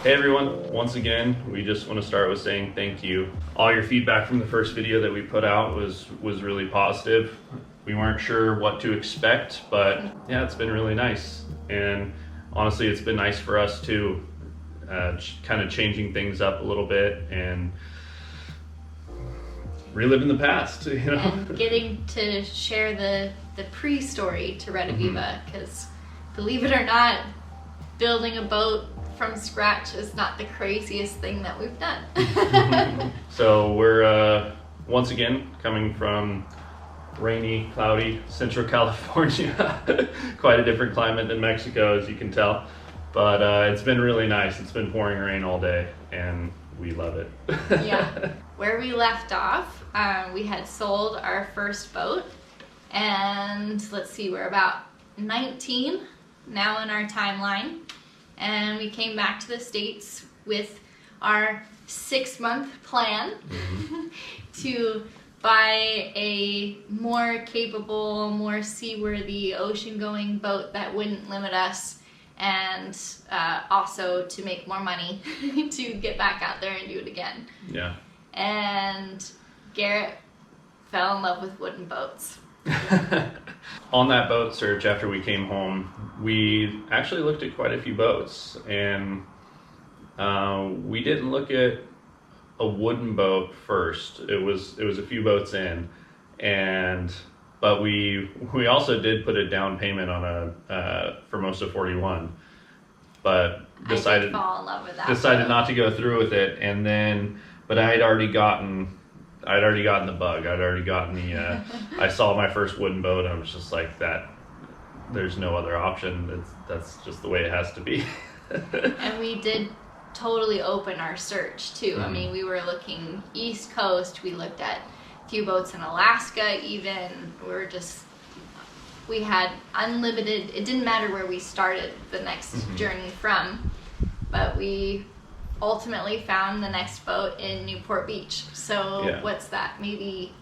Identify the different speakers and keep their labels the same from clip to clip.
Speaker 1: Hey everyone, once again, we just want to start with saying thank you. All your feedback from the first video that we put out was really positive. We weren't sure what to expect, but yeah, it's been really nice. And honestly, it's been nice for us too, kind of changing things up a little bit and reliving the past, you know?
Speaker 2: And getting to share the pre-story to Relocating, because believe it or not, building a boat from scratch is not the craziest thing that we've done.
Speaker 1: So we're once again coming from rainy, cloudy Central California. Quite a different climate than Mexico, as you can tell. But it's been really nice. It's been pouring rain all day and we love it.
Speaker 2: Yeah. Where we left off, we had sold our first boat, and let's see, we're about 19 now in our timeline. And we came back to the States with our 6-month plan to buy a more capable, more seaworthy, ocean-going boat that wouldn't limit us, and also to make more money to get back out there and do it again.
Speaker 1: Yeah.
Speaker 2: And Garrett fell in love with wooden boats.
Speaker 1: On that boat search after we came home, we actually looked at quite a few boats, and we didn't look at a wooden boat first. It was a few boats in, but we also did put a down payment on a Formosa 41, but decided
Speaker 2: fall in love with that
Speaker 1: boat. Not to go through with it, and then but I'd already gotten the bug. I'd already gotten the, I saw my first wooden boat and I was just like, there's no other option. That's just the way it has to be.
Speaker 2: And we did totally open our search too. I mean, we were looking East Coast, we looked at a few boats in Alaska even. We had unlimited, it didn't matter where we started the next journey from, but we ultimately found the next boat in Newport Beach. So yeah. What's that, maybe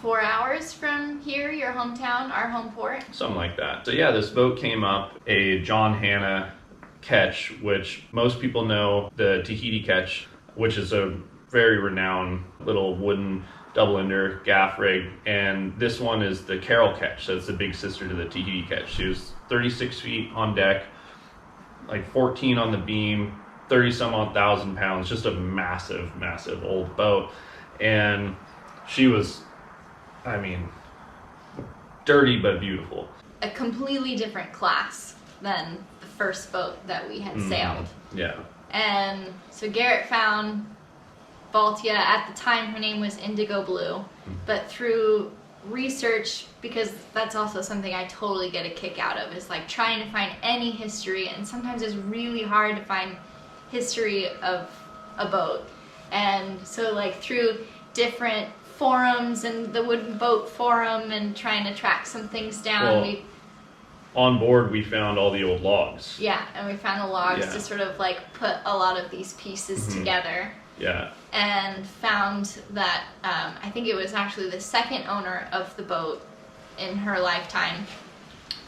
Speaker 2: 4 hours from here, your hometown, our home port?
Speaker 1: Something like that. So yeah, this boat came up, a John Hanna ketch, which most people know the Tahiti ketch, which is a very renowned little wooden double-ender gaff rig, and this one is the Carroll ketch. So it's the big sister to the Tahiti ketch. She was 36 feet on deck, like 14 on the beam, 30 some odd thousand pounds, just a massive old boat. And she was, I mean, dirty but beautiful.
Speaker 2: A completely different class than the first boat that we had sailed.
Speaker 1: Yeah.
Speaker 2: And so Garrett found Baltia. At the time her name was Indigo Blue, but through research, because that's also something I totally get a kick out of, is like trying to find any history, and sometimes it's really hard to find history of a boat. And so like through different forums and the wooden boat forum and trying to track some things down,
Speaker 1: on board we found all the old logs.
Speaker 2: Yeah, and we found the logs to sort of like put a lot of these pieces together.
Speaker 1: Yeah.
Speaker 2: And found that I think it was actually the second owner of the boat in her lifetime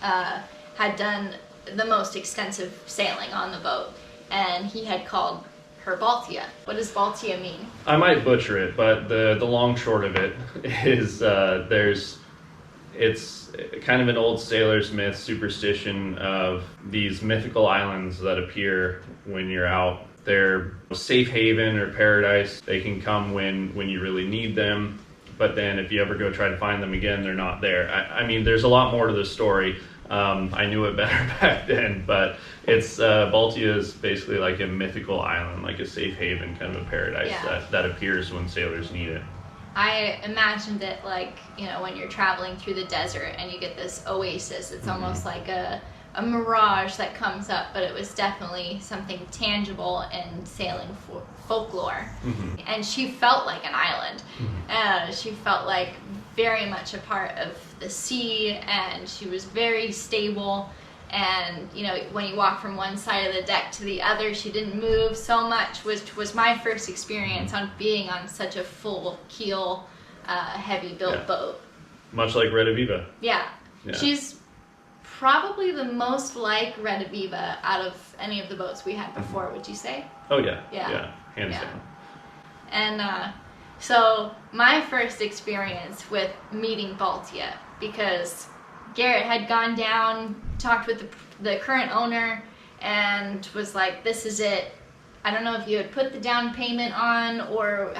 Speaker 2: had done the most extensive sailing on the boat, and he had called her Baltia. What does Baltia mean?
Speaker 1: I might butcher it, but the long short of it is it's kind of an old sailor's myth, superstition of these mythical islands that appear when you're out. They're safe haven or paradise. They can come when you really need them, but then if you ever go try to find them again, they're not there. I mean, there's a lot more to the story. I knew it better back then, but it's Baltia is basically like a mythical island, like a safe haven, kind of a paradise that appears when sailors need it.
Speaker 2: I imagined it like, you know, when you're traveling through the desert and you get this oasis. It's almost like a mirage that comes up, but it was definitely something tangible in sailing folklore. And she felt like an island. She felt like very much a part of the sea, and she was very stable. And you know, when you walk from one side of the deck to the other, she didn't move so much, which was my first experience on being on such a full keel, heavy built boat.
Speaker 1: Much like Relocating.
Speaker 2: Yeah. She's probably the most like Red Aviva out of any of the boats we had before, would you say?
Speaker 1: Oh yeah.
Speaker 2: Yeah.
Speaker 1: Hands down.
Speaker 2: And so my first experience with meeting Baltia, because Garrett had gone down, talked with the current owner, and was like, this is it. I don't know if you had put the down payment on or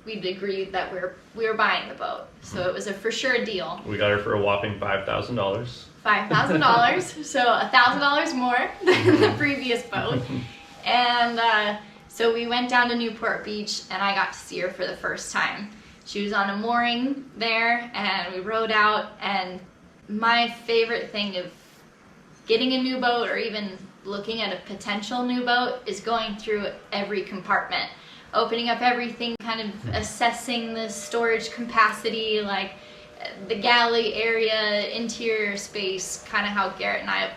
Speaker 2: we'd agreed that we were buying the boat. So it was a for sure deal.
Speaker 1: We got her for a whopping $5,000.
Speaker 2: $5,000, so $1,000 more than the previous boat. And so we went down to Newport Beach, and I got to see her for the first time. She was on a mooring there, and we rowed out, and my favorite thing of getting a new boat or even looking at a potential new boat is going through every compartment, opening up everything, kind of assessing the storage capacity, like the galley area, interior space, kind of how Garrett and I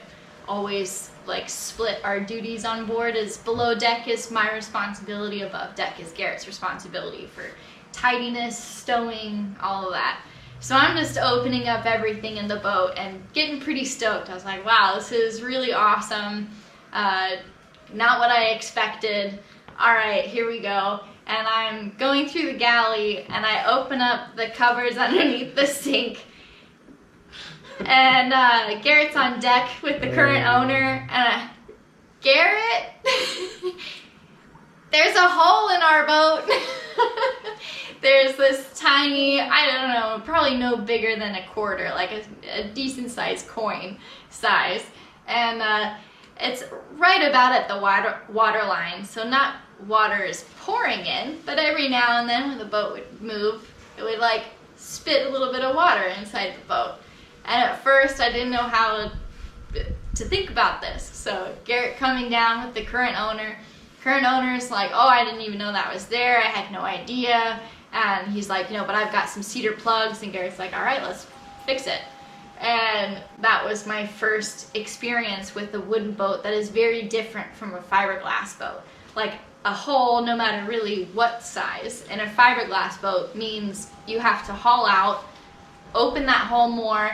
Speaker 2: always like split our duties on board. Is below deck is my responsibility, above deck is Garrett's responsibility for tidiness, stowing, all of that. So I'm just opening up everything in the boat and getting pretty stoked. I was like, wow, this is really awesome. Not what I expected. All right, here we go. And I'm going through the galley, and I open up the covers underneath the sink. And Garrett's on deck with the current owner. And Garrett, there's a hole in our boat. There's this tiny, I don't know, probably no bigger than a quarter, like a decent sized coin size. And it's right about at the water line, so not water is pouring in, but every now and then when the boat would move, it would like spit a little bit of water inside the boat. And at first I didn't know how to think about this. So Garrett coming down with the current owner is like, oh, I didn't even know that was there, I had no idea. And he's like, but I've got some cedar plugs. And Garrett's like, all right, let's fix it. And that was my first experience with a wooden boat that is very different from a fiberglass boat. Like a hole, no matter really what size, in a fiberglass boat means you have to haul out, open that hole more,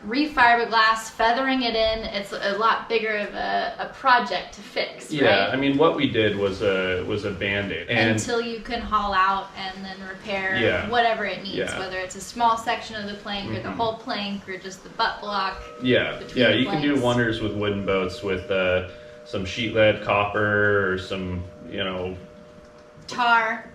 Speaker 2: re-fiberglass, feathering it in. It's a lot bigger of a project to fix,
Speaker 1: Yeah,
Speaker 2: right?
Speaker 1: I mean, what we did was a Band-Aid.
Speaker 2: Until you can haul out and then repair whatever it needs, whether it's a small section of the plank or the whole plank or just the butt block.
Speaker 1: Yeah, you can do wonders with wooden boats with some sheet lead, copper, or some,
Speaker 2: tar.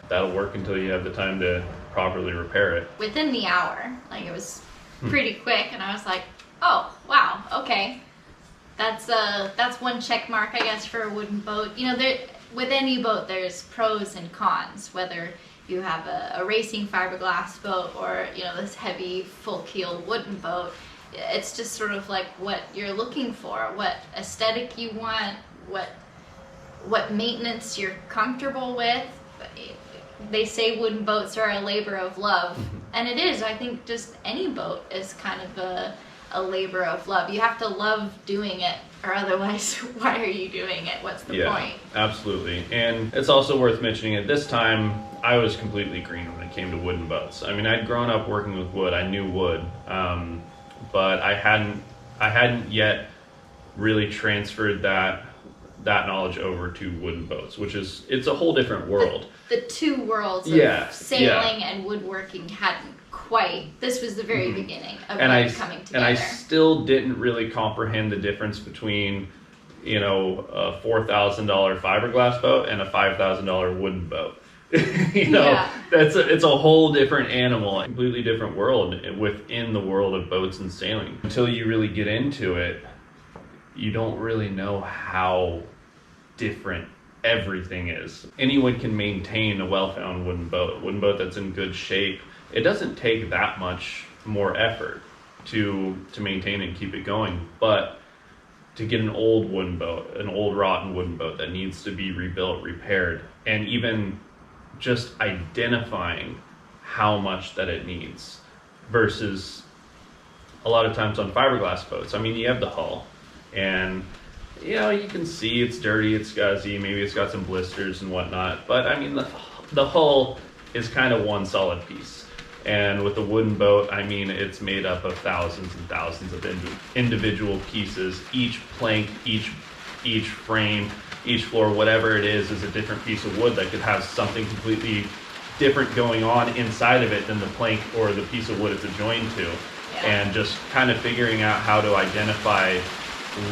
Speaker 1: That'll work until you have the time to properly repair it.
Speaker 2: Within the hour, like it was pretty quick, and I was like, oh wow, okay, that's one check mark, I guess, for a wooden boat. With any boat there's pros and cons, whether you have a racing fiberglass boat or this heavy full keel wooden boat. It's just sort of like what you're looking for, what aesthetic you want, what maintenance you're comfortable with. They say wooden boats are a labor of love, and it is. I think just any boat is kind of a labor of love. You have to love doing it, or otherwise, why are you doing it? What's the point?
Speaker 1: Absolutely. And it's also worth mentioning at this time, I was completely green when it came to wooden boats. I mean, I'd grown up working with wood. I knew wood, but I hadn't yet really transferred that knowledge over to wooden boats, it's a whole different world.
Speaker 2: The two worlds of sailing and woodworking hadn't quite. This was the very beginning of them coming together.
Speaker 1: And I still didn't really comprehend the difference between, a $4,000 fiberglass boat and a $5,000 wooden boat. It's a whole different animal, a completely different world within the world of boats and sailing. Until you really get into it, you don't really know how different everything is. Anyone can maintain a well-found wooden boat that's in good shape. It doesn't take that much more effort to maintain it and keep it going, but to get an old wooden boat, an old rotten wooden boat that needs to be rebuilt, repaired, and even just identifying how much that it needs versus a lot of times on fiberglass boats. I mean, you have the hull, and you can see it's dirty, it's scuzzy, maybe it's got some blisters and whatnot, but I mean, the hull is kind of one solid piece. And with the wooden boat, I mean, it's made up of thousands and thousands of individual pieces. Each plank, each frame, each floor, whatever it is a different piece of wood that could have something completely different going on inside of it than the plank or the piece of wood it's joined to. And just kind of figuring out how to identify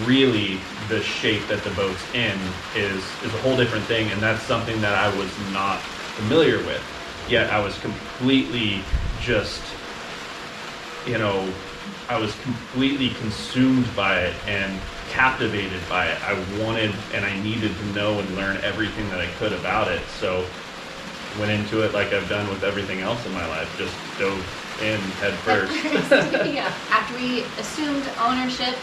Speaker 1: really the shape that the boat's in is a whole different thing, and that's something that I was not familiar with. Yet I was completely just, I was completely consumed by it and captivated by it. I wanted and I needed to know and learn everything that I could about it. So went into it like I've done with everything else in my life, just dove in head first.
Speaker 2: Yeah. After we assumed ownership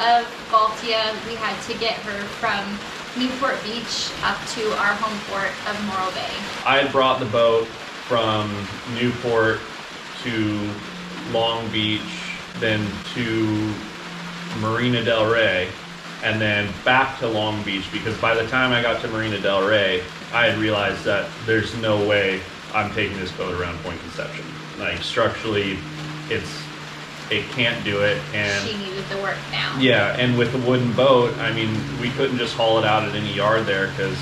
Speaker 2: of Baltia, we had to get her from Newport Beach up to our home port of Morro Bay.
Speaker 1: I had brought the boat from Newport to Long Beach, then to Marina Del Rey, and then back to Long Beach, because by the time I got to Marina Del Rey, I had realized that there's no way I'm taking this boat around Point Conception. Like, structurally, it can't do it, and
Speaker 2: she needed the work now.
Speaker 1: Yeah, and with the wooden boat, I mean, we couldn't just haul it out at any yard there because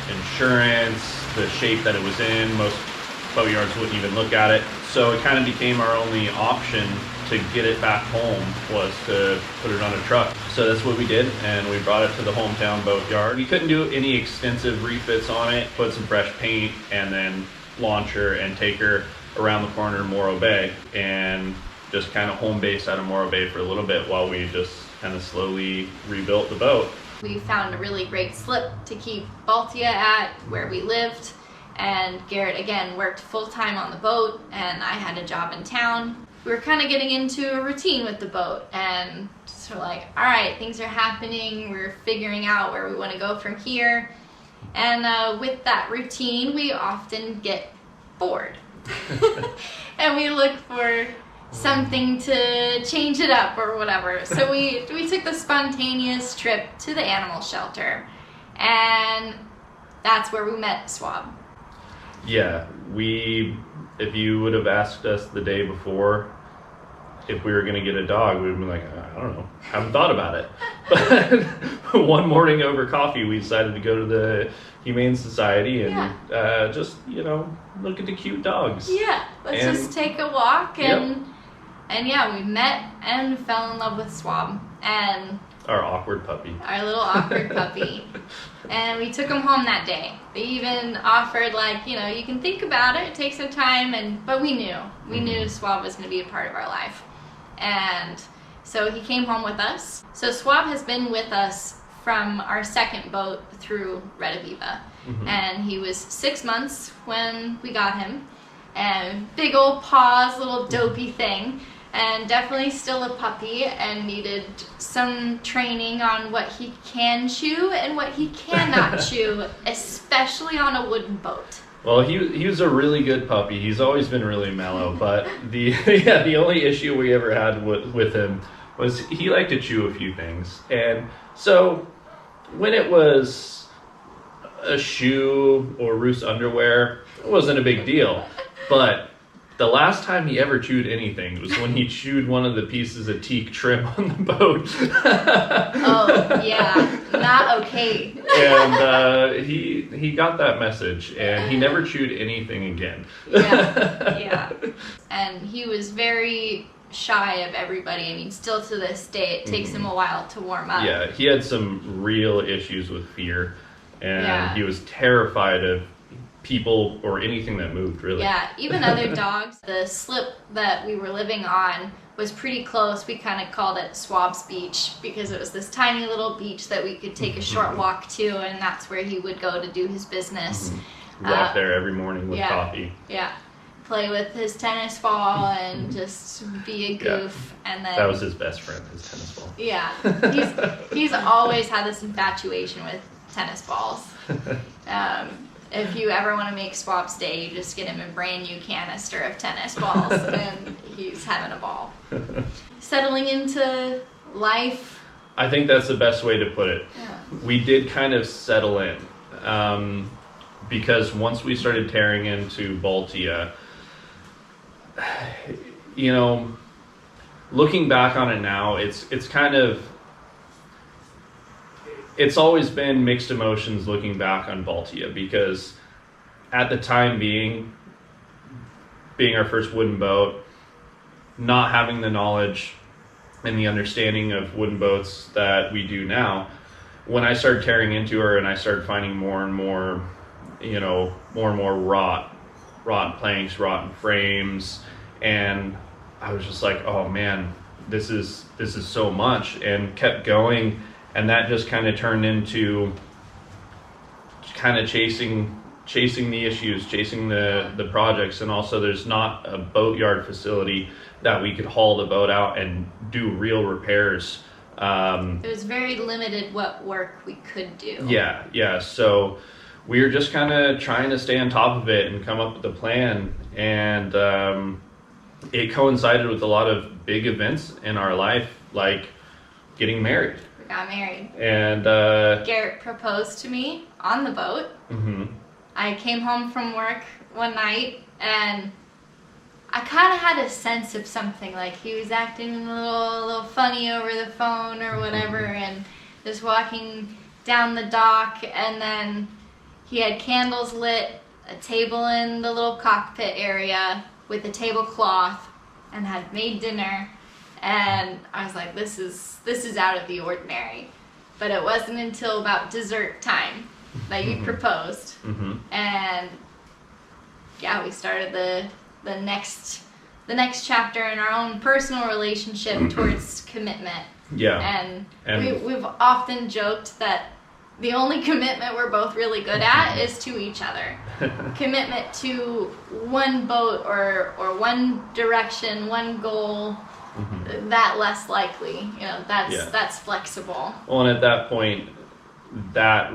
Speaker 1: insurance, the shape that it was in, most boat yards wouldn't even look at it. So it kind of became our only option to get it back home was to put it on a truck. So that's what we did, and we brought it to the hometown boat yard. We couldn't do any extensive refits on it, put some fresh paint, and then launch her and take her around the corner in Morro Bay, and just kind of home base out of Morro Bay for a little bit while we just kind of slowly rebuilt the boat.
Speaker 2: We found a really great slip to keep Baltia at where we lived, and Garrett again worked full-time on the boat, and I had a job in town. We were kind of getting into a routine with the boat, and so we're like, all right, things are happening, we're figuring out where we want to go from here, and with that routine we often get bored. And we look for something to change it up or whatever. So we took the spontaneous trip to the animal shelter, and that's where we met Swab.
Speaker 1: Yeah, if you would have asked us the day before if we were going to get a dog, we'd been like, I don't know, haven't thought about it. But one morning over coffee, we decided to go to the Humane Society and just, look at the cute dogs.
Speaker 2: Yeah, let's just take a walk, and yeah, we met and fell in love with Swab and
Speaker 1: our awkward puppy.
Speaker 2: Our little awkward puppy. And we took him home that day. They even offered, you can think about it, take some time, but we knew Swab was going to be a part of our life. And so he came home with us. So Swab has been with us from our second boat through Rediviva. Mm-hmm. And he was 6 months when we got him. And big old paws, little dopey thing. And definitely still a puppy and needed some training on what he can chew and what he cannot chew, especially on a wooden boat.
Speaker 1: Well, he was a really good puppy. He's always been really mellow, but the only issue we ever had with him was he liked to chew a few things. And so when it was a shoe or Roos underwear, it wasn't a big deal. But the last time he ever chewed anything was when he chewed one of the pieces of teak trim on the boat.
Speaker 2: Oh, yeah. Not okay.
Speaker 1: And he got that message, and he never chewed anything again.
Speaker 2: Yeah. And he was very shy of everybody. I mean, still to this day, it takes him a while to warm up.
Speaker 1: Yeah, he had some real issues with fear, and he was terrified of people or anything that moved, really.
Speaker 2: Yeah, even other dogs. The slip that we were living on was pretty close. We kind of called it Swab's Beach because it was this tiny little beach that we could take a short walk to, and that's where he would go to do his business.
Speaker 1: Walk there every morning with coffee.
Speaker 2: Yeah. Play with his tennis ball and just be a goof. And then
Speaker 1: that was his best friend, his tennis ball.
Speaker 2: Yeah. He's always had this infatuation with tennis balls. If you ever want to make Swab's day, you just get him a brand new canister of tennis balls, and he's having a ball. Settling into life.
Speaker 1: I think that's the best way to put it.
Speaker 2: Yeah.
Speaker 1: We did kind of settle in, because once we started tearing into Baltia, you know, looking back on it now, it's kind of, it's always been mixed emotions looking back on Baltia, because at the time being our first wooden boat, not having the knowledge and the understanding of wooden boats that we do now, when I started tearing into her and I started finding more and more, more and more rotten planks, rotten frames, and I was just like, oh man, this is so much, and kept going. And that just kind of turned into kind of chasing the issues, chasing the projects. And also there's not a boatyard facility that we could haul the boat out and do real repairs.
Speaker 2: It was very limited what work we could do.
Speaker 1: Yeah. So we were just kind of trying to stay on top of it and come up with a plan. And it coincided with a lot of big events in our life, like getting married.
Speaker 2: Got married.
Speaker 1: And
Speaker 2: Garrett proposed to me on the boat.
Speaker 1: Mm-hmm.
Speaker 2: I came home from work one night and I kind of had a sense of something, like he was acting a little funny over the phone or whatever, and just walking down the dock, and then he had candles lit, a table in the little cockpit area with a tablecloth, and had made dinner. And I was like, this is out of the ordinary. But it wasn't until about dessert time that you proposed.
Speaker 1: Mm-hmm.
Speaker 2: And yeah, we started the next chapter in our own personal relationship towards commitment.
Speaker 1: Yeah.
Speaker 2: And we've often joked that the only commitment we're both really good at is to each other. Commitment to one boat or one direction, one goal. Mm-hmm. That less likely, that's flexible.
Speaker 1: Well, and at that point, that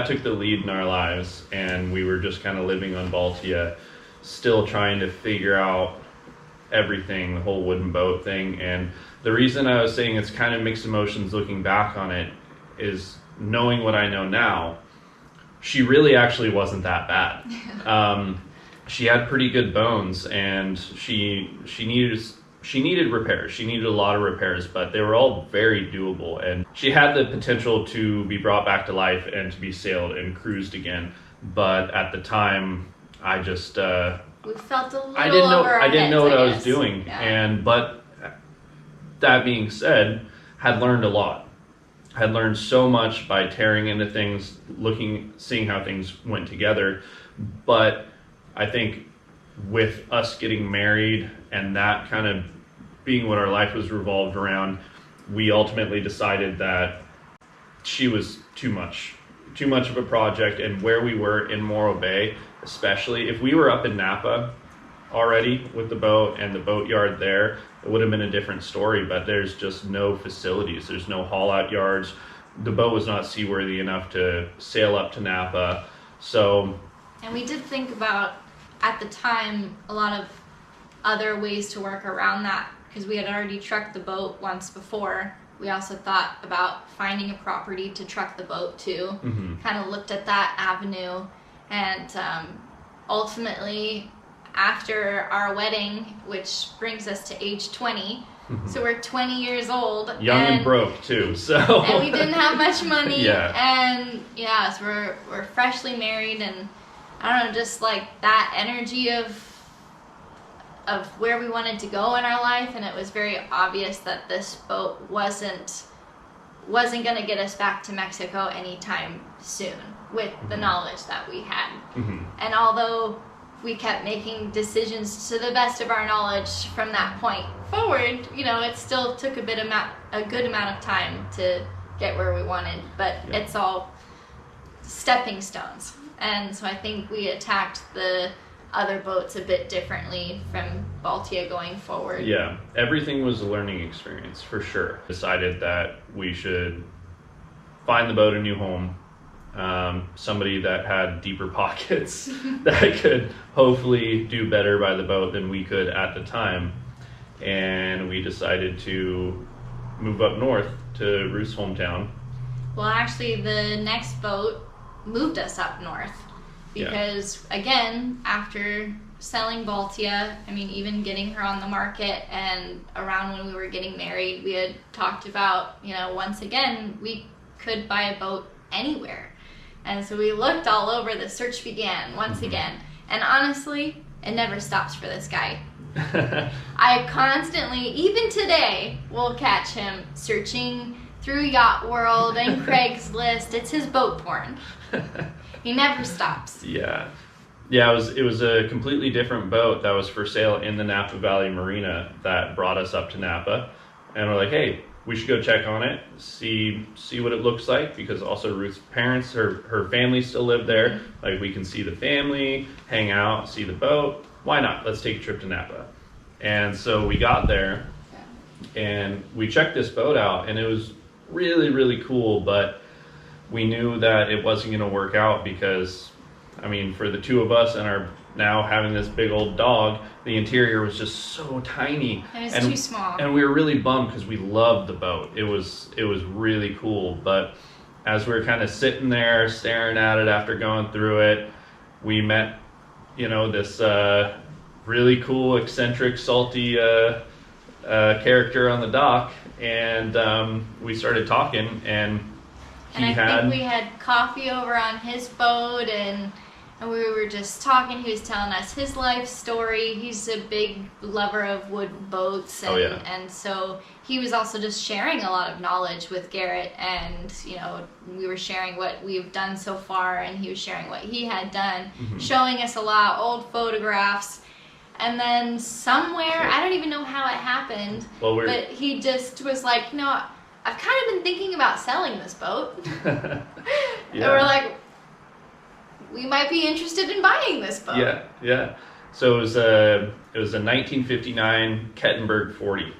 Speaker 1: took the lead in our lives, and we were just kind of living on Baltia, still trying to figure out everything, the whole wooden boat thing. And the reason I was saying it's kind of mixed emotions looking back on it is, knowing what I know now, she really actually wasn't that bad. She had pretty good bones, and she needed repairs. She needed a lot of repairs, but they were all very doable. And she had the potential to be brought back to life and to be sailed and cruised again. But at the time, I just
Speaker 2: we felt a little
Speaker 1: I didn't know
Speaker 2: over our
Speaker 1: I didn't know
Speaker 2: heads,
Speaker 1: what I was doing.
Speaker 2: Yeah.
Speaker 1: But that being said, had learned a lot. Had learned so much by tearing into things, seeing how things went together. But I think with us getting married and that kind of being what our life was revolved around, we ultimately decided that she was too much of a project. And where we were in Morro Bay, especially, if we were up in Napa already with the boat and the boatyard there, it would have been a different story. But there's just no facilities. There's no haul out yards. The boat was not seaworthy enough to sail up to Napa.
Speaker 2: And we did think about, at the time, a lot of other ways to work around that, because we had already trucked the boat once before. We also thought about finding a property to truck the boat to.
Speaker 1: Mm-hmm.
Speaker 2: Kind of looked at that avenue, and ultimately, after our wedding, which brings us to age 20, so we're 20 years old.
Speaker 1: Young and broke too, so.
Speaker 2: And we didn't have much money.
Speaker 1: Yeah.
Speaker 2: And so we're freshly married, and I don't know, just like that energy of where we wanted to go in our life, and it was very obvious that this boat wasn't going to get us back to Mexico anytime soon, with the knowledge that we had.
Speaker 1: Mm-hmm.
Speaker 2: And although we kept making decisions to the best of our knowledge from that point forward, it still took a good amount of time to get where we wanted, but It's all stepping stones. And so I think we attacked the other boats a bit differently from Baltia going forward.
Speaker 1: Yeah, everything was a learning experience for sure. Decided that we should find the boat a new home, somebody that had deeper pockets that could hopefully do better by the boat than we could at the time. And we decided to move up north to Ruth's hometown.
Speaker 2: Well, actually, the next boat moved us up north. because again, after selling Baltia, I mean, even getting her on the market, and around when we were getting married, we had talked about, you know, once again, we could buy a boat anywhere. And so we looked all over, the search began once again. And honestly, it never stops for this guy. I constantly, even today, will catch him searching through Yacht World and Craigslist. It's his boat porn. He never stops.
Speaker 1: Yeah, it was a completely different boat that was for sale in the Napa Valley Marina that brought us up to Napa, and we're like, hey, we should go check on it, see what it looks like, because also Ruth's parents, her family still live there. Like, we can see the family, hang out, see the boat. Why not? Let's take a trip to Napa. And so we got there, and we checked this boat out, and it was really, really cool, but we knew that it wasn't going to work out because, I mean, for the two of us and our now having this big old dog, the interior was just so tiny.
Speaker 2: It was too small.
Speaker 1: And we were really bummed because we loved the boat. It was really cool. But as we were kind of sitting there staring at it after going through it, we met, you know, this really cool, eccentric, salty character on the dock, and we started talking, and
Speaker 2: I think we had coffee over on his boat, and we were just talking. He was telling us his life story. He's a big lover of wood boats, and, and so he was also just sharing a lot of knowledge with Garrett, and, you know, we were sharing what we've done so far, and he was sharing what he had done, showing us a lot, old photographs. And then somewhere, I don't even know how it happened, but he just was like, you know, I've kind of been thinking about selling this boat. And we're like, we might be interested in buying this boat.
Speaker 1: Yeah. So it was a 1959 Kettenberg 40,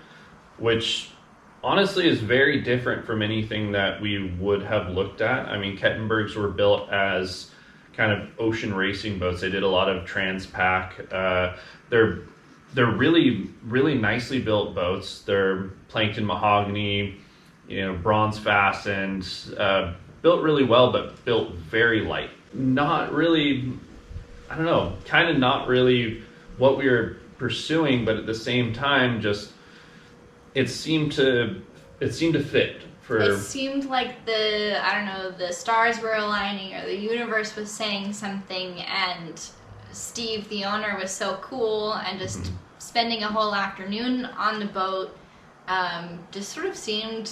Speaker 1: which honestly is very different from anything that we would have looked at. I mean, Kettenbergs were built as kind of ocean racing boats. They did a lot of transpac. They're really, really nicely built boats. They're plankton mahogany, you know, bronze fastened, built really well, but built very light. Not really, I don't know, kind of not really what we were pursuing, but at the same time, just it seemed to fit.
Speaker 2: It seemed like the stars were aligning, or the universe was saying something, and Steve, the owner, was so cool, and just spending a whole afternoon on the boat just sort of seemed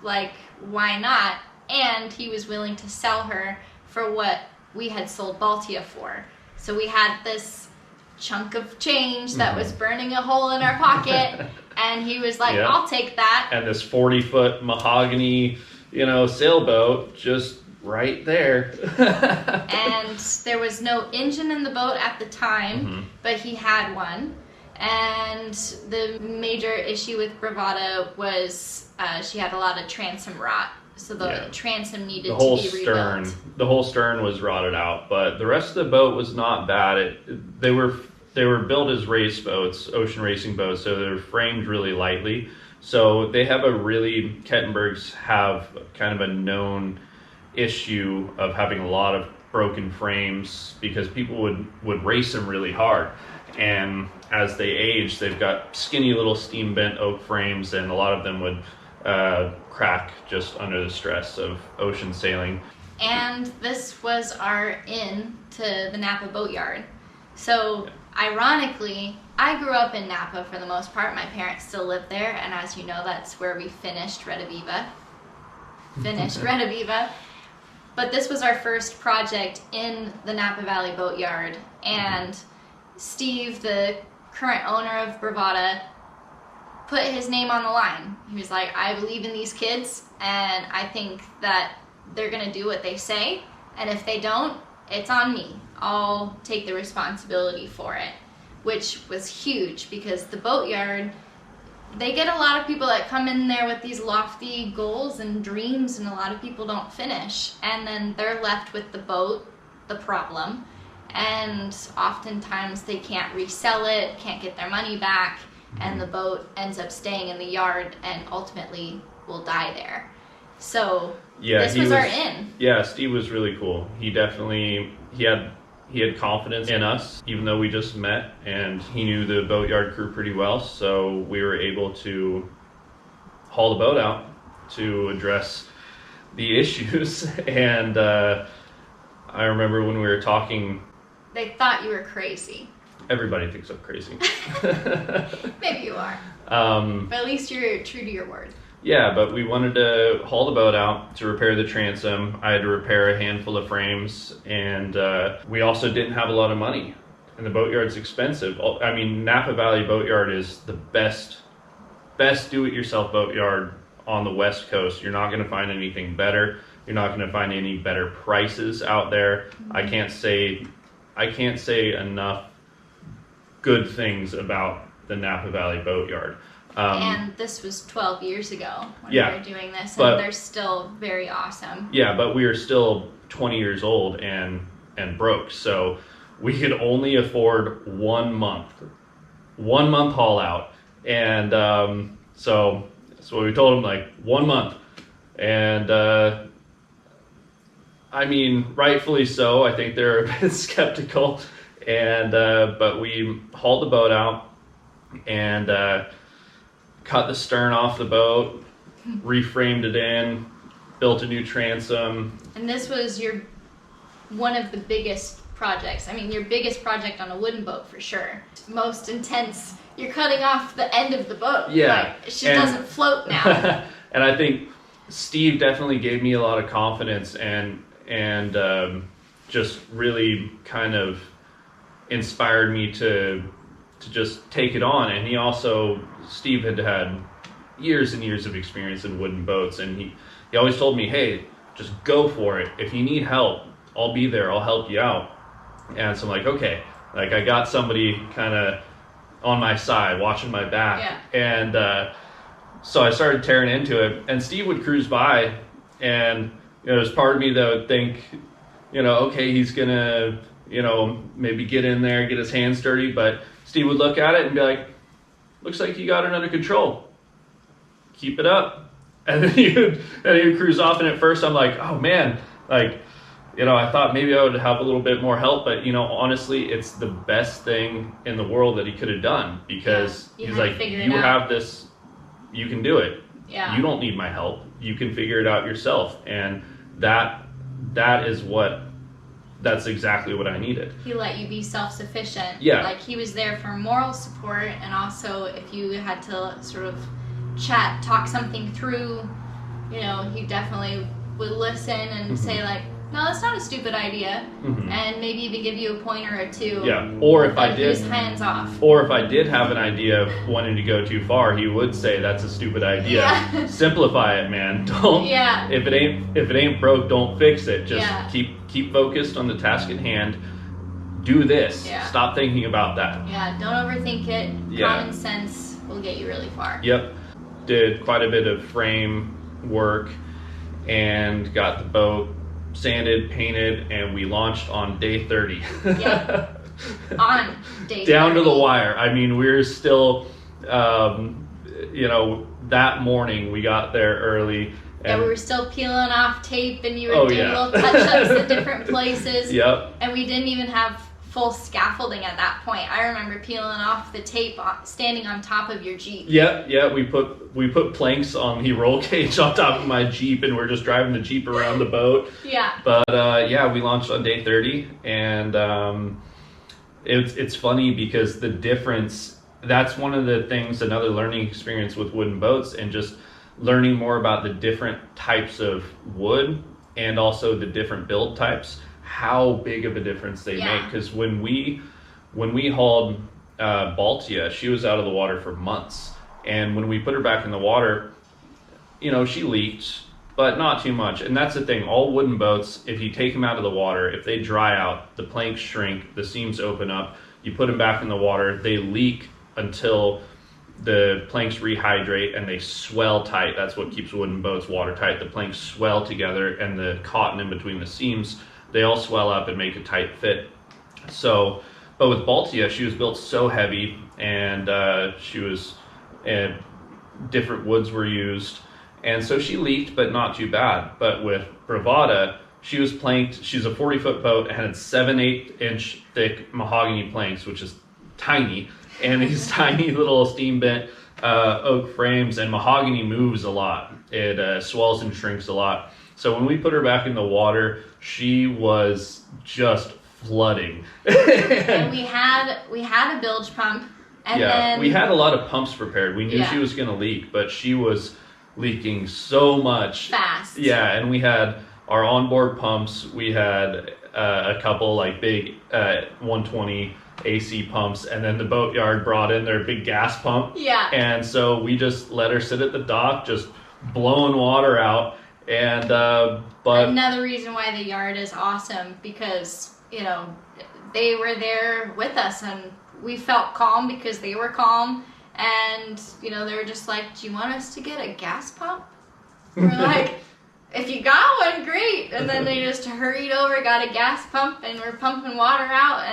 Speaker 2: like, why not? And he was willing to sell her for what we had sold Baltia for. So we had this chunk of change that was burning a hole in our pocket, and he was like, I'll take that.
Speaker 1: And this 40-foot mahogany, you know, sailboat just right there.
Speaker 2: And there was no engine in the boat at the time, but he had one. And the major issue with Bravada was she had a lot of transom rot. So the transom needed to be rebuilt.
Speaker 1: The whole stern was rotted out, but the rest of the boat was not bad. They were built as race boats, ocean racing boats, so they're framed really lightly. So they have Kettenbergs have kind of a known issue of having a lot of broken frames because people would race them really hard. And as they age, they've got skinny little steam bent oak frames, and a lot of them would crack just under the stress of ocean sailing.
Speaker 2: And this was our in to the Napa Boatyard. So ironically, I grew up in Napa for the most part. My parents still live there, and as you know, that's where we finished Rediviva. But this was our first project in the Napa Valley Boatyard, and Steve, the current owner of Bravada, put his name on the line. He was like, I believe in these kids, and I think that they're gonna do what they say, and if they don't, it's on me. I'll take the responsibility for it, which was huge because the boatyard, they get a lot of people that come in there with these lofty goals and dreams, and a lot of people don't finish, and then they're left with the boat, the problem, and oftentimes they can't resell it, can't get their money back, and the boat ends up staying in the yard and ultimately will die there. So this was our in.
Speaker 1: Yeah, Steve was really cool. He had he had confidence in us, even though we just met, and he knew the boatyard crew pretty well. So we were able to haul the boat out to address the issues. And I remember when we were talking,
Speaker 2: they thought you were crazy.
Speaker 1: Everybody thinks I'm crazy.
Speaker 2: Maybe you are. But at least you're true to your word.
Speaker 1: Yeah, but we wanted to haul the boat out to repair the transom. I had to repair a handful of frames, and we also didn't have a lot of money. And the boatyard's expensive. I mean, Napa Valley Boatyard is the best do-it-yourself boatyard on the West Coast. You're not going to find anything better. You're not going to find any better prices out there. Mm-hmm. I can't say enough good things about the Napa Valley Boatyard.
Speaker 2: And this was 12 years ago when we were doing this, and they're still very awesome. Yeah,
Speaker 1: but we were still 20 years old and broke, so we could only afford 1 month haul out, and so we told them, like, 1 month, and I mean, rightfully so. I think they're a bit skeptical, and but we hauled the boat out and cut the stern off the boat, reframed it in, built a new transom.
Speaker 2: And this was one of the biggest projects. I mean, your biggest project on a wooden boat for sure. Most intense. You're cutting off the end of the boat.
Speaker 1: Yeah.
Speaker 2: Like, she doesn't float now.
Speaker 1: And I think Steve definitely gave me a lot of confidence and just really kind of inspired me to just take it on. And Steve had years and years of experience in wooden boats, and he always told me, hey, just go for it. If you need help, I'll be there, I'll help you out. And so I'm like, okay, like I got somebody kind of on my side, watching my back. Yeah. And so I started tearing into it, and Steve would cruise by, and there's part of me that would think, okay, he's gonna, maybe get in there, get his hands dirty, but Steve would look at it and be like, looks like you got it under control. Keep it up. And then he would cruise off, and at first I'm like, oh man, like, I thought maybe I would have a little bit more help, but honestly, it's the best thing in the world that he could have done, because he's like, you have this, you can do it. Yeah. You don't need my help. You can figure it out yourself. And that's exactly what I needed.
Speaker 2: He let you be self-sufficient.
Speaker 1: Yeah.
Speaker 2: Like, he was there for moral support, and also if you had to sort of talk something through, he definitely would listen and say, like, no, that's not a stupid idea, and maybe even give you a pointer or two.
Speaker 1: Yeah. Or if I did,
Speaker 2: he was hands off.
Speaker 1: Or if I did have an idea of wanting to go too far, he would say, that's a stupid idea. Yeah. Simplify it, man. Don't. Yeah. If it ain't broke, don't fix it. Just keep focused on the task at hand. Do this. Yeah. Stop thinking about that.
Speaker 2: Yeah. Don't overthink it. Yeah. Common sense will get you really far.
Speaker 1: Yep. Did quite a bit of frame work and got the boat sanded, painted, and we launched on day 30.
Speaker 2: Yep. On day 30.
Speaker 1: Down to the wire. I mean, we were still, that morning we got there early.
Speaker 2: And we were still peeling off tape, and you were doing little touch-ups at different places. Yep. And we didn't even have full scaffolding at that point. I remember peeling off the tape, standing on top of your Jeep. Yeah. We put planks on the roll cage on top of my Jeep, and we're just driving the Jeep around the boat. Yeah. But we launched on day 30, and it's funny because the difference. That's one of the things. Another learning experience with wooden boats, and just learning more about the different types of wood and also the different build types. How big of a difference they make, because when we hauled Baltia, she was out of the water for months, and when we put her back in the water, she leaked, but not too much. And that's the thing, all wooden boats, if you take them out of the water, if they dry out, the planks shrink, the seams open up, you put them back in the water, they leak until the planks rehydrate and they swell tight. That's what keeps wooden boats watertight. The planks swell together, and the cotton in between the seams, they all swell up and make a tight fit. So, but with Baltia, she was built so heavy, and different woods were used, and so she leaked, but not too bad. But with Bravada,
Speaker 1: she was planked. She's a 40-foot boat, and had 7-8 inch thick mahogany planks, which is tiny, and these tiny little steam bent oak frames. And mahogany moves a lot. It swells and shrinks a lot. So when we put her back in the water, she was just flooding.
Speaker 2: And we had a bilge pump. And then
Speaker 1: we had a lot of pumps prepared. We knew she was going to leak, but she was leaking so much.
Speaker 2: Fast.
Speaker 1: Yeah, and we had our onboard pumps. We had a couple like big 120 AC pumps, and then the boatyard brought in their big gas pump.
Speaker 2: Yeah.
Speaker 1: And so we just let her sit at the dock, just blowing water out. And but
Speaker 2: another reason why the yard is awesome, because they were there with us, and we felt calm because they were calm. And they were just like, do you want us to get a gas pump? We're like, if you got one, great. And then they just hurried over, got a gas pump, and we're pumping water out.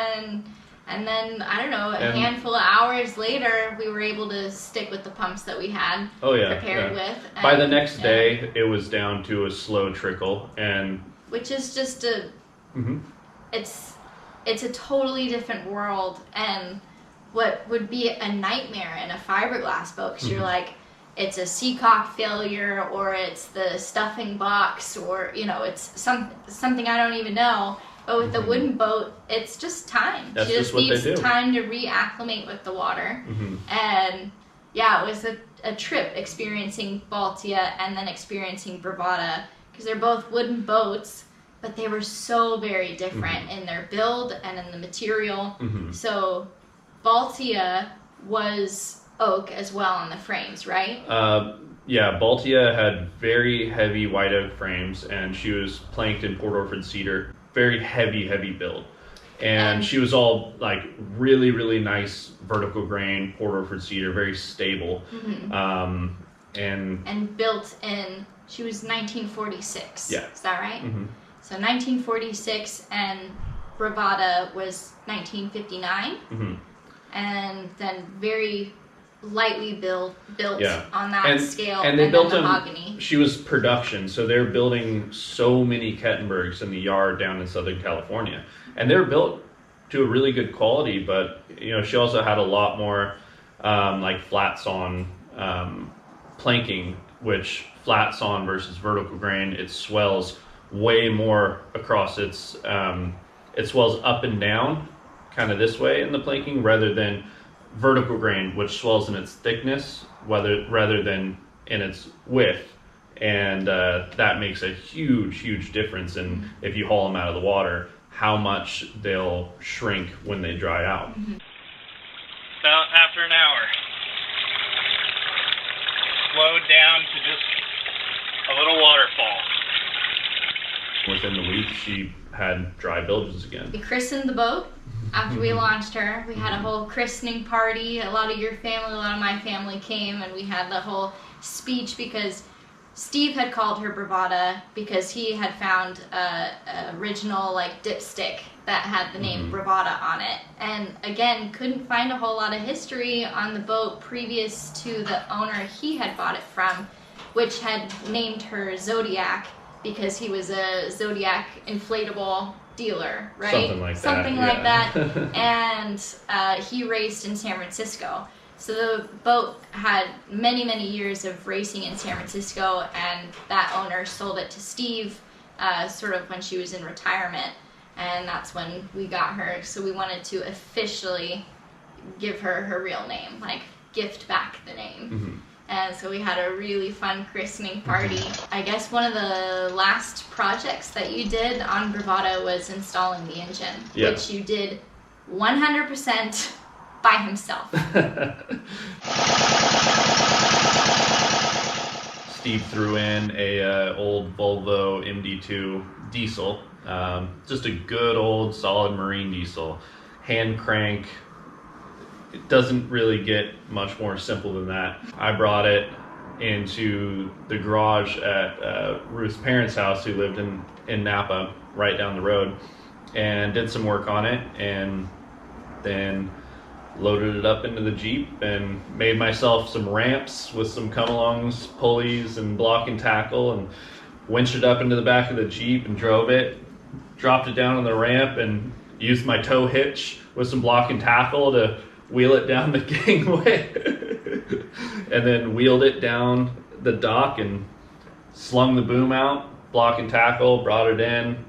Speaker 2: And then, I don't know, a handful of hours later, we were able to stick with the pumps that we had prepared with. And,
Speaker 1: by the next day, it was down to a slow trickle.
Speaker 2: Which is just it's a totally different world. And what would be a nightmare in a fiberglass boat, because you're like, it's a seacock failure, or it's the stuffing box, or it's something I don't even know. But with the wooden boat, it's just time.
Speaker 1: That's
Speaker 2: she just
Speaker 1: what
Speaker 2: needs
Speaker 1: they do.
Speaker 2: time to reacclimate with the water. And it was a trip experiencing Baltia and then experiencing Bravada, because they're both wooden boats, but they were so very different in their build and in the material. So Baltia was oak as well on the frames, right?
Speaker 1: Yeah, Baltia had very heavy white oak frames, and she was planked in Port Orford cedar. Very heavy build. And she was all like really, really nice vertical grain Port Orford cedar, very stable. And
Speaker 2: built in, she was 1946.
Speaker 1: Yeah.
Speaker 2: Is that right? So 1946, and Bravada was 1959. And then very lightly built on that scale,
Speaker 1: and they built
Speaker 2: mahogany.
Speaker 1: She was production, so they're building so many Kettenbergs in the yard down in Southern California, and they're built to a really good quality. But she also had a lot more like flat sawn planking, which flat sawn versus vertical grain, it swells way more across it swells up and down kind of this way in the planking, rather than vertical grain, which swells in its thickness rather than in its width. And that makes a huge difference in, if you haul them out of the water, how much they'll shrink when they dry out.
Speaker 3: About after an hour, slowed down to just a little waterfall.
Speaker 1: Within the week, she had dry bilges again.
Speaker 2: We christened the boat after we launched her. We had a whole christening party. A lot of your family, a lot of my family came, and we had the whole speech, because Steve had called her Bravada because he had found a original like dipstick that had the name Bravada on it. And again, couldn't find a whole lot of history on the boat previous to the owner he had bought it from, which had named her Zodiac because he was a Zodiac inflatable dealer, right?
Speaker 1: Something like that.
Speaker 2: And he raced in San Francisco. So the boat had many years of racing in San Francisco, and that owner sold it to Steve sort of when she was in retirement, and that's when we got her. So we wanted to officially give her her real name, like gift back the name. And so we had a really fun christening party. I guess one of the last projects that you did on Bravada was installing the engine, which you did 100% by himself.
Speaker 1: Steve threw in a old Volvo MD2 diesel, just a good old solid marine diesel, hand crank. It doesn't really get much more simple than that. I brought it into the garage at Ruth's parents' house, who lived in Napa, right down the road, and did some work on it, and then loaded it up into the Jeep and made myself some ramps with some come-alongs, pulleys, and block and tackle, and winched it up into the back of the Jeep and drove it, dropped it down on the ramp, and used my tow hitch with some block and tackle to wheel it down the gangway. And then wheeled it down the dock and slung the boom out, block and tackle, brought it in,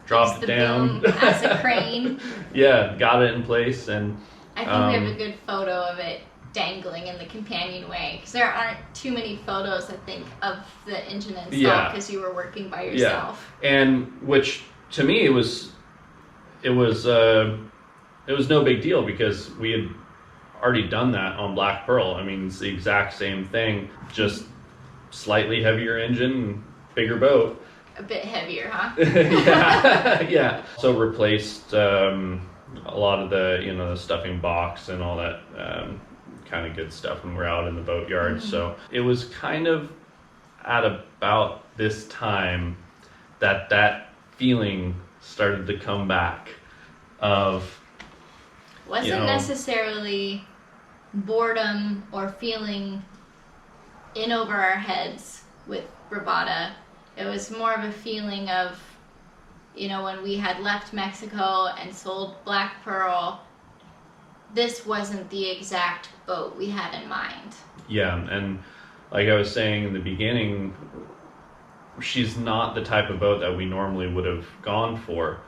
Speaker 1: dropped it down.
Speaker 2: Boom as a crane.
Speaker 1: Yeah, got it in place. And
Speaker 2: I think we have a good photo of it dangling in the companionway, because there aren't too many photos, I think, of the engine install, because you were working by yourself.
Speaker 1: Yeah. And which to me it was no big deal, because we had already done that on Black Pearl. I mean, it's the exact same thing, just slightly heavier engine, bigger boat.
Speaker 2: A bit heavier, huh?
Speaker 1: Yeah. So replaced a lot of the, the stuffing box and all that kind of good stuff when we're out in the boatyard. Mm-hmm. So it was kind of at about this time that feeling started to come back of...
Speaker 2: Wasn't necessarily boredom or feeling in over our heads with Bravada. It was more of a feeling of, when we had left Mexico and sold Black Pearl, this wasn't the exact boat we had in mind.
Speaker 1: Yeah, and like I was saying in the beginning, she's not the type of boat that we normally would have gone for,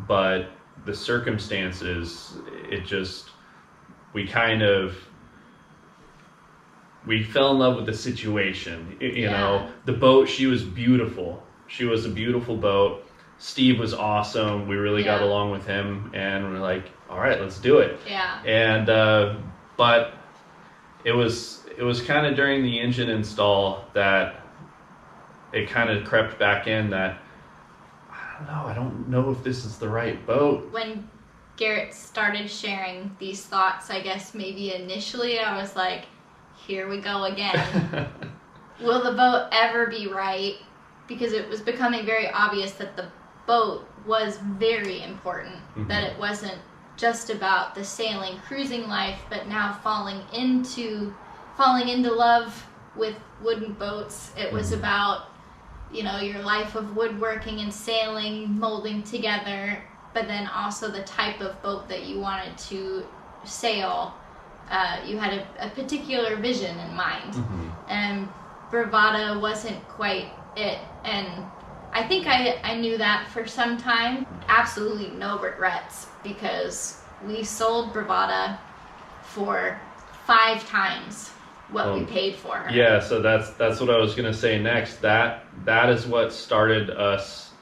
Speaker 1: but the circumstances, we fell in love with the situation. The boat, she was beautiful. She was a beautiful boat. Steve was awesome. We really got along with him, and we're like, all right, let's do it.
Speaker 2: Yeah.
Speaker 1: And but it was kind of during the engine install that it kind of crept back in that, I don't know if this is the right boat.
Speaker 2: When Garrett started sharing these thoughts, I guess maybe initially I was like, here we go again. Will the boat ever be right? Because it was becoming very obvious that the boat was very important, mm-hmm. that it wasn't just about the sailing, cruising life, but now falling into love with wooden boats. It was about, your life of woodworking and sailing, molding together, but then also the type of boat that you wanted to sail. You had a particular vision in mind, mm-hmm. and Bravada wasn't quite it. And I think I knew that for some time. Absolutely no regrets, because we sold Bravada for 5 times what we paid for her.
Speaker 1: Yeah, so that's what I was gonna say next. That is what started us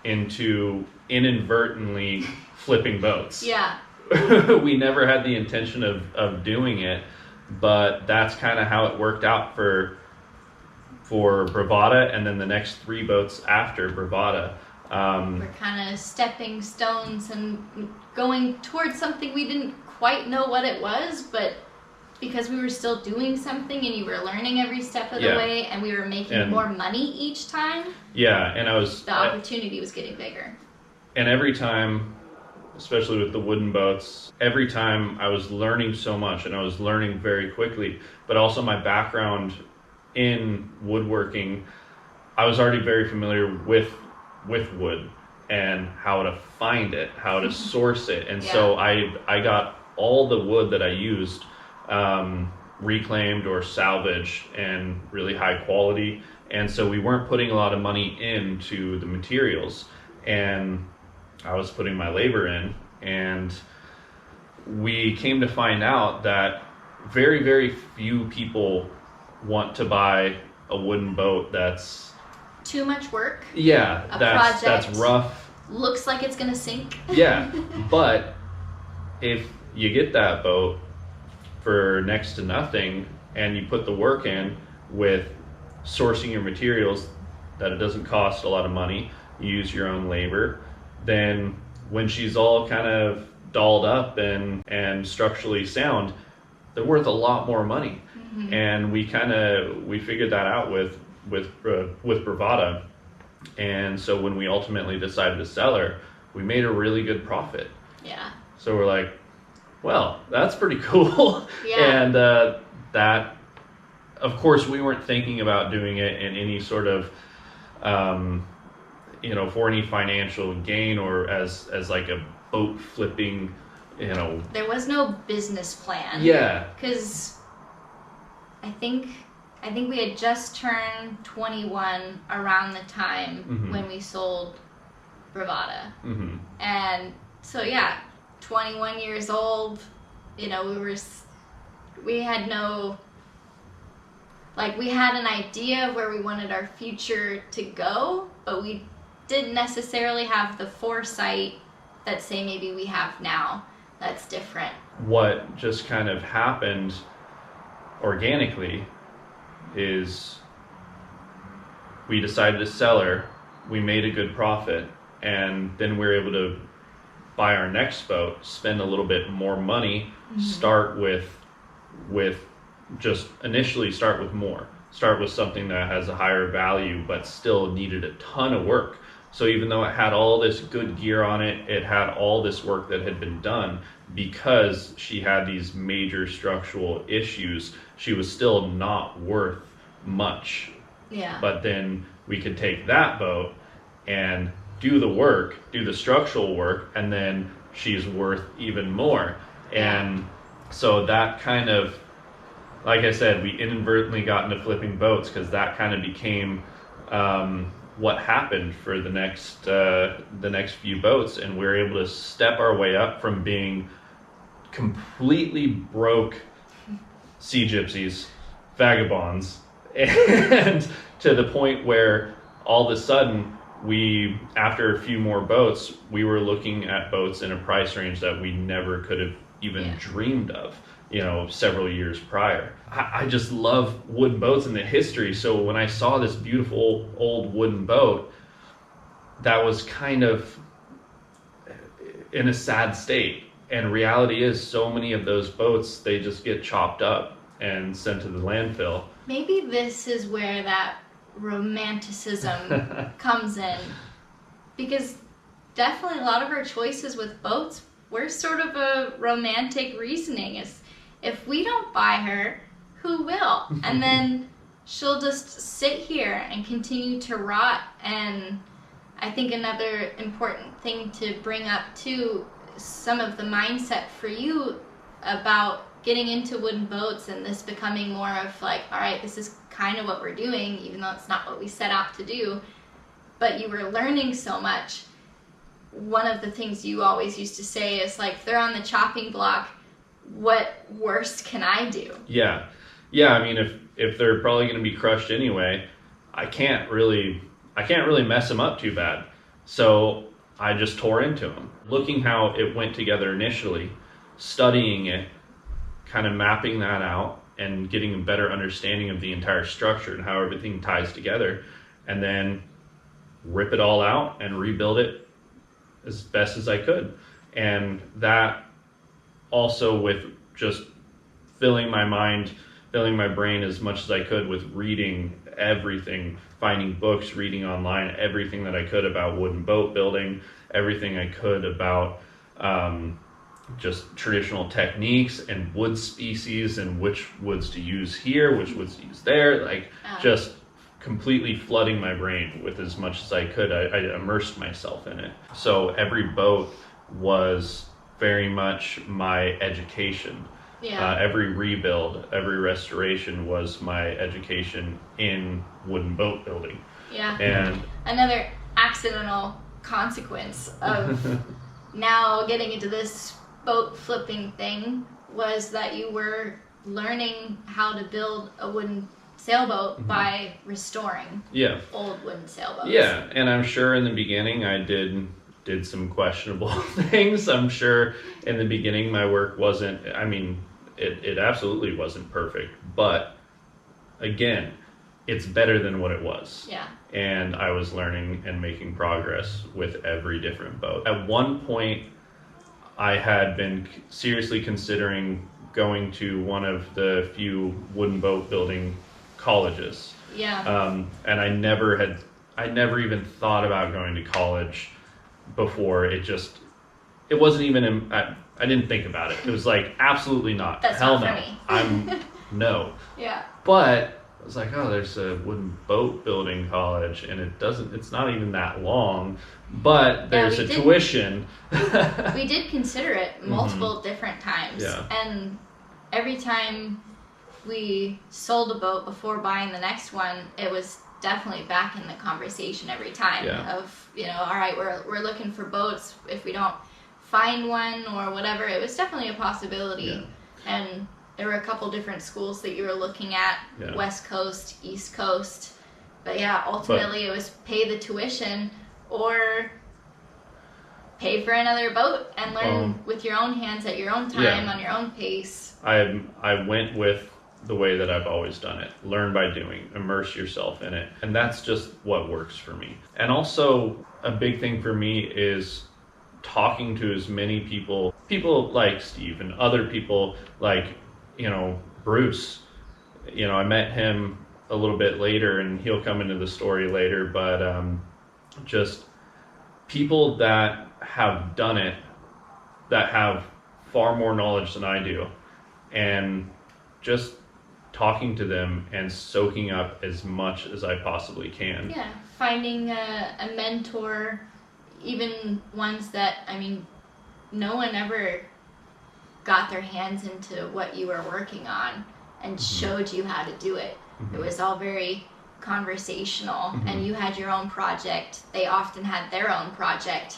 Speaker 1: into inadvertently flipping boats.
Speaker 2: Yeah.
Speaker 1: We never had the intention of doing it, but that's kind of how it worked out for Bravada, and then the next 3 boats after Bravada.
Speaker 2: We're kind of stepping stones and going towards something we didn't quite know what it was, but because we were still doing something and you were learning every step of the way, and we were making more money each time.
Speaker 1: Yeah, and
Speaker 2: the opportunity was getting bigger.
Speaker 1: And every time, especially with the wooden boats, every time I was learning so much, and I was learning very quickly, but also my background in woodworking, I was already very familiar with wood and how to find it, how to source it. And so I got all the wood that I used reclaimed or salvaged and really high quality. And so we weren't putting a lot of money into the materials, and I was putting my labor in, and we came to find out that very, very few people want to buy a wooden boat that's
Speaker 2: too much work.
Speaker 1: Yeah, that's rough.
Speaker 2: Looks like it's gonna sink.
Speaker 1: Yeah, but if you get that boat for next to nothing, and you put the work in with sourcing your materials, that it doesn't cost a lot of money, you use your own labor, then when she's all kind of dolled up and structurally sound, they're worth a lot more money. Mm-hmm. And we figured that out with Bravada. And so when we ultimately decided to sell her, we made a really good profit.
Speaker 2: Yeah.
Speaker 1: So we're like, well, that's pretty cool.
Speaker 2: Yeah.
Speaker 1: And that, of course, we weren't thinking about doing it in any sort of for any financial gain or as like a boat flipping,
Speaker 2: There was no business plan.
Speaker 1: Yeah.
Speaker 2: Because I think we had just turned 21 around the time when we sold Bravada.
Speaker 1: Mm-hmm.
Speaker 2: And so 21 years old, we had no, we had an idea of where we wanted our future to go, but we didn't necessarily have the foresight that say maybe we have now. That's different.
Speaker 1: What just kind of happened organically is we decided to sell her, we made a good profit, and then we were able to buy our next boat, spend a little bit more money, start with just initially start with more. Start with something that has a higher value but still needed a ton of work. So even though it had all this good gear on it, it had all this work that had been done, because she had these major structural issues, she was still not worth much.
Speaker 2: Yeah.
Speaker 1: But then we could take that boat and do the work, do the structural work, and then she's worth even more. And so that kind of, like I said, we inadvertently got into flipping boats because that kind of became what happened for the next few boats, and we were able to step our way up from being completely broke sea gypsies, vagabonds, and to the point where all of a sudden after a few more boats, we were looking at boats in a price range that we never could have even dreamed of, several years prior. I just love wooden boats and the history. So when I saw this beautiful old wooden boat that was kind of in a sad state, and reality is so many of those boats, they just get chopped up and sent to the landfill.
Speaker 2: Maybe this is where that romanticism comes in, because definitely a lot of our choices with boats were sort of a romantic reasoning. Is if we don't buy her, who will? And then she'll just sit here and continue to rot. And I think another important thing to bring up too, some of the mindset for you about getting into wooden boats and this becoming more of all right, this is kind of what we're doing, even though it's not what we set out to do, but you were learning so much. One of the things you always used to say is if they're on the chopping block, what worse can I do? Yeah.
Speaker 1: I mean, if they're probably going to be crushed anyway, I can't really mess them up too bad. So I just tore into them. Looking how it went together initially, studying it, kind of mapping that out and getting a better understanding of the entire structure and how everything ties together, and then rip it all out and rebuild it as best as I could. And that also with just filling my brain as much as I could with reading everything, finding books, reading online, everything that I could about wooden boat building, everything I could about just traditional techniques and wood species and which woods to use here, which woods to use there, just completely flooding my brain with as much as I could. I immersed myself in it. So every boat was very much my education. Every rebuild, every restoration was my education in wooden boat building. And
Speaker 2: another accidental consequence of now getting into this boat flipping thing was that you were learning how to build a wooden sailboat by restoring old wooden sailboats.
Speaker 1: And I'm sure in the beginning I did some questionable things. I'm sure in the beginning my work wasn't, it absolutely wasn't perfect, but again, it's better than what it was. And I was learning and making progress with every different boat. At one point, I had been seriously considering going to one of the few wooden boat building colleges. And I never even thought about going to college before. It wasn't even, I didn't think about it. It was absolutely not.
Speaker 2: That's
Speaker 1: Hell
Speaker 2: not
Speaker 1: no.
Speaker 2: for me.
Speaker 1: No.
Speaker 2: Yeah.
Speaker 1: But I was like, oh, there's a wooden boat building college, and it's not even that long, but there's a tuition.
Speaker 2: We did consider it multiple different times.
Speaker 1: Yeah.
Speaker 2: And every time we sold a boat before buying the next one, it was definitely back in the conversation every time of, all right, we're looking for boats. If we don't find one or whatever, it was definitely a possibility.
Speaker 1: Yeah.
Speaker 2: And there were a couple different schools that you were looking at, West Coast, East Coast. But yeah, ultimately it was pay the tuition or pay for another boat and learn with your own hands at your own time on your own pace.
Speaker 1: I went with the way that I've always done it. Learn by doing, immerse yourself in it. And that's just what works for me. And also a big thing for me is talking to as many people like Steve and other people like, Bruce. I met him a little bit later and he'll come into the story later, but just people that have done it, that have far more knowledge than I do, and just talking to them and soaking up as much as I possibly can.
Speaker 2: Yeah, finding a mentor, even ones that, no one ever got their hands into what you were working on and showed you how to do it. It was all very conversational, and you had your own project. They often had their own project,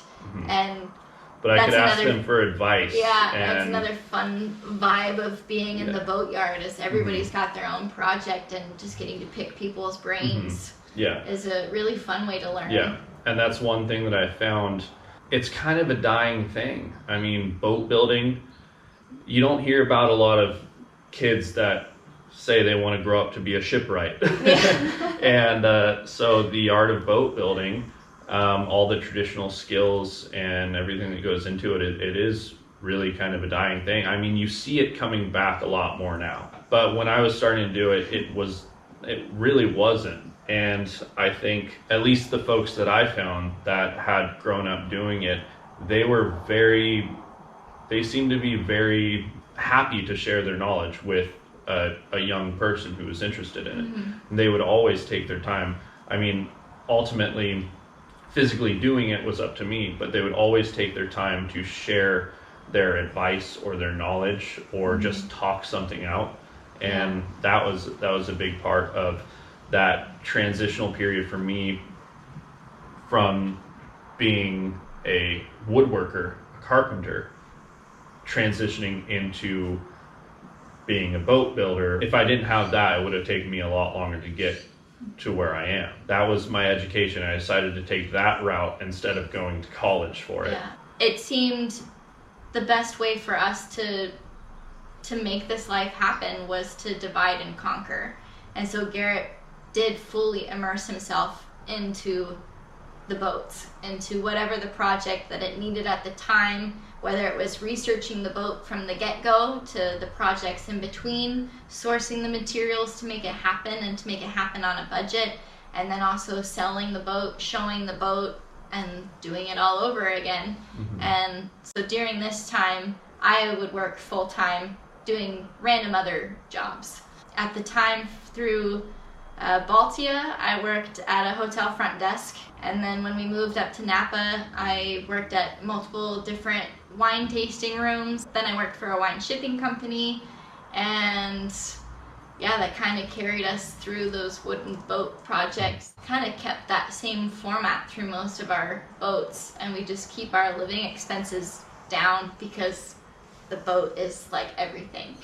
Speaker 1: but I could ask them for advice.
Speaker 2: Yeah, that's another fun vibe of being in the boatyard is everybody's got their own project, and just getting to pick people's brains is a really fun way to learn.
Speaker 1: Yeah, and that's one thing that I found. It's kind of a dying thing. Boat building, you don't hear about a lot of kids that say they want to grow up to be a shipwright. And so the art of boat building, all the traditional skills and everything that goes into it, it is really kind of a dying thing. You see it coming back a lot more now. But when I was starting to do it, it really wasn't. And I think at least the folks that I found that had grown up doing it, they seemed to be very happy to share their knowledge with a young person who was interested in it. And they would always take their time. Ultimately, physically doing it was up to me, but they would always take their time to share their advice or their knowledge or just talk something out. And that was a big part of that transitional period for me from being a woodworker, a carpenter, transitioning into being a boat builder. If I didn't have that, it would have taken me a lot longer to get to where I am. That was my education. I decided to take that route instead of going to college for it.
Speaker 2: Yeah. It seemed the best way for us to make this life happen was to divide and conquer. And so Garrett did fully immerse himself into the boats, into whatever the project that it needed at the time, whether it was researching the boat from the get-go to the projects in between, sourcing the materials to make it happen and to make it happen on a budget, and then also selling the boat, showing the boat, and doing it all over again. And so during this time, I would work full-time doing random other jobs. At the time, through Baltia, I worked at a hotel front desk, and then when we moved up to Napa, I worked at multiple different wine tasting rooms. Then I worked for a wine shipping company, and that kind of carried us through those wooden boat projects. Kind of kept that same format through most of our boats, and we just keep our living expenses down because the boat is like everything.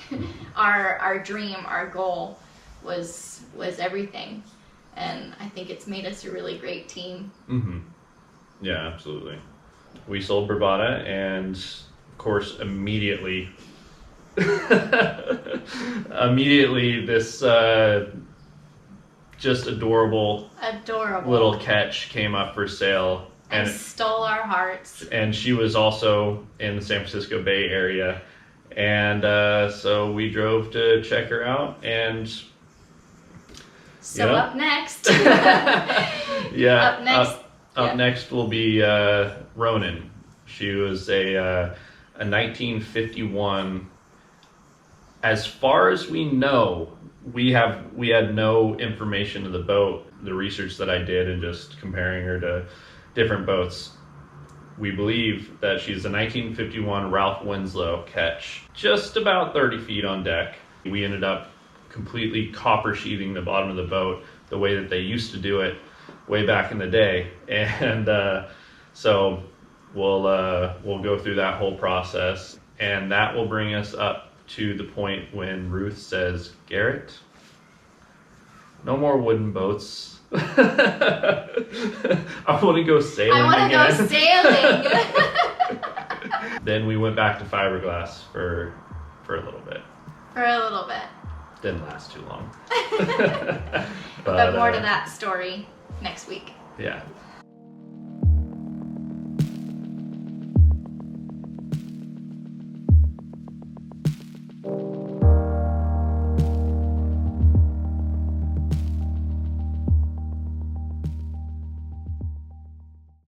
Speaker 2: Our dream, our goal was everything, and I think it's made us a really great team.
Speaker 1: Yeah, absolutely. We sold Bravada, and of course immediately this just adorable little ketch came up for sale
Speaker 2: and stole our hearts.
Speaker 1: And she was also in the San Francisco Bay Area, and so we drove to check her out. And
Speaker 2: up next
Speaker 1: up next will be Ronan. She was a 1951, as far as we know, we had no information of the boat. The research that I did and just comparing her to different boats, we believe that she's a 1951 Ralph Winslow ketch, just about 30 feet on deck. We ended up completely copper sheathing the bottom of the boat the way that they used to do it way back in the day, and so we'll go through that whole process, and that will bring us up to the point when Ruth says, Garrett, no more wooden boats. I want to go sailing again.
Speaker 2: I want to go sailing.
Speaker 1: Then we went back to fiberglass for a little bit.
Speaker 2: For a little bit.
Speaker 1: Didn't last too long.
Speaker 2: But more to that story next week.
Speaker 1: Yeah.